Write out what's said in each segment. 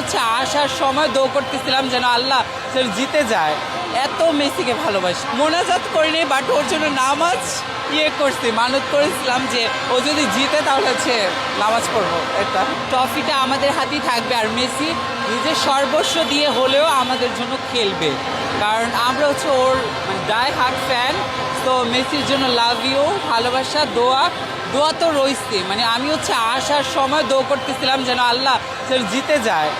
হচ্ছে আসার সময় দোয়া করতেছিলাম যেন আল্লাহ যেন জিতে যায়। এত মেসিকে ভালোবাসি, মোনাজাত করিনি বাট ওর জন্য নামাজ করছি, মানত করেছিলাম যে ও যদি জিতে তাহলে হচ্ছে নামাজ পড়বো। এটা ট্রফিটা আমাদের হাতেই থাকবে, আর মেসি নিজের সর্বস্ব দিয়ে হলেও আমাদের জন্য খেলবে, কারণ আমরা হচ্ছে ওর ডাই হার্ট ফ্যান। তো মেসির জন্য লাভ ইউ, ভালোবাসা, দোয়া তো রয়েছে। মানে আমি হচ্ছে আসার সময় দোয়া করতেছিলাম যেন আল্লাহ যেন জিতে যায়।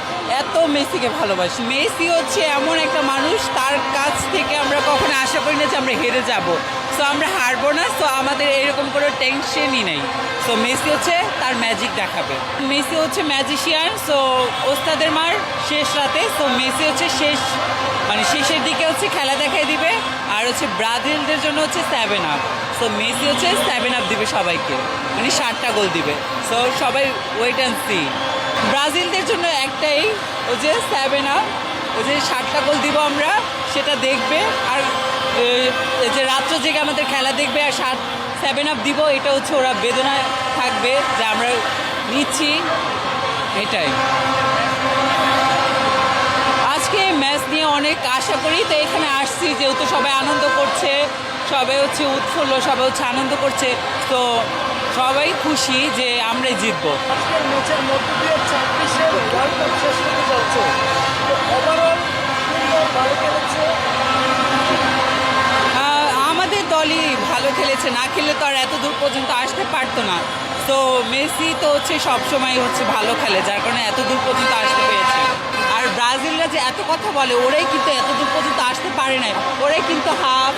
এত মেসিকে ভালোবাসি। মেসি হচ্ছে এমন একটা মানুষ, তার কাছ থেকে আমরা কখনো আশা করি না যে আমরা হেরে যাব, সো আমরা হারবো না, সো আমাদের এরকম কোনো টেনশনই নেই। সো মেসি হচ্ছে তার ম্যাজিক দেখাবে। মেসি হচ্ছে ম্যাজিশিয়ান, সো ওস্তাদের মার শেষ রাতে, সো মেসি হচ্ছে শেষের দিকে হচ্ছে খেলা দেখাই দিবে। আর হচ্ছে ব্রাজিলদের জন্য হচ্ছে 7 আপ, সো মেসি হচ্ছে 7 আপ দিবে সবাইকে, মানে 7টা গোল দিবে। সো সবাই ওয়েট অ্যান্ড সি। ব্রাজিলদের জন্য একটাই, ও যে 7 আপ, ও যে 7টা গোল দিব আমরা, সেটা দেখবে। আর যে রাত্র জেগে আমাদের খেলা দেখবে আর 7 আপ দিব, এটা হচ্ছে ওরা বেদনায় থাকবে যে আমরা নিচ্ছি, এটাই। আজকে ম্যাচ নিয়ে অনেক আশা করি, তো এখানে আসছি যেহেতু সবাই আনন্দ করছে, সবাই হচ্ছে উৎফুল্ল, সবাই হচ্ছে আনন্দ করছে, তো সবাই খুশি যে আমরাই জিতবো। আজকের ম্যাচের মধ্য দিয়ে 34 ওয়ার্ল্ড কাপ শেষ হতে যাচ্ছে, তো ওভারঅল ভালো খেলেছে। আমাদের দলই ভালো খেলেছে, না খেলে তো আর এত দূর পর্যন্ত আসতে পারতো না। তো মেসি তো হচ্ছে সবসময় হচ্ছে ভালো খেলে, যার কারণে এত দূর পর্যন্ত আসতে পেরেছে। আর ব্রাজিলরা যে এত কথা বলে, ওরাই কিন্তু এত দূর পর্যন্ত আসতে পারে নাই, ওরাই কিন্তু হাফ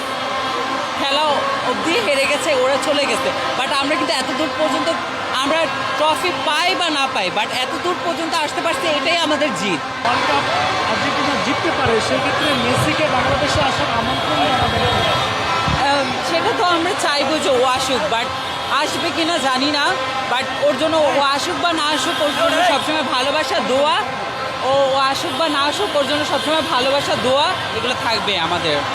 খেলা অবধি হেরে গেছে, ওরা চলে গেছে। বাট আমরা কিন্তু এত দূর পর্যন্ত আমরা ট্রফি পাই বা না পাই, বাট এত দূর পর্যন্ত আসতে পারছি, এটাই আমাদের জিত। ওয়ার্ল্ড কাপ আর্জেন্টিনা জিততে পারে, সেক্ষেত্রে মেসিকে বাংলাদেশে আসার আমন্ত্রণ জানাবেন। সেটা তো আমরা চাইবো যে ও আসুক, বাট আসবে কিনা জানি না। বাট ওর জন্য ও আসুক বা না আসুক, ওর জন্য সবসময় ভালোবাসা, দোয়া। ও আসুক বা না আসুক, ওর জন্য সবসময় ভালোবাসা, দোয়া, এগুলো থাকবে আমাদের।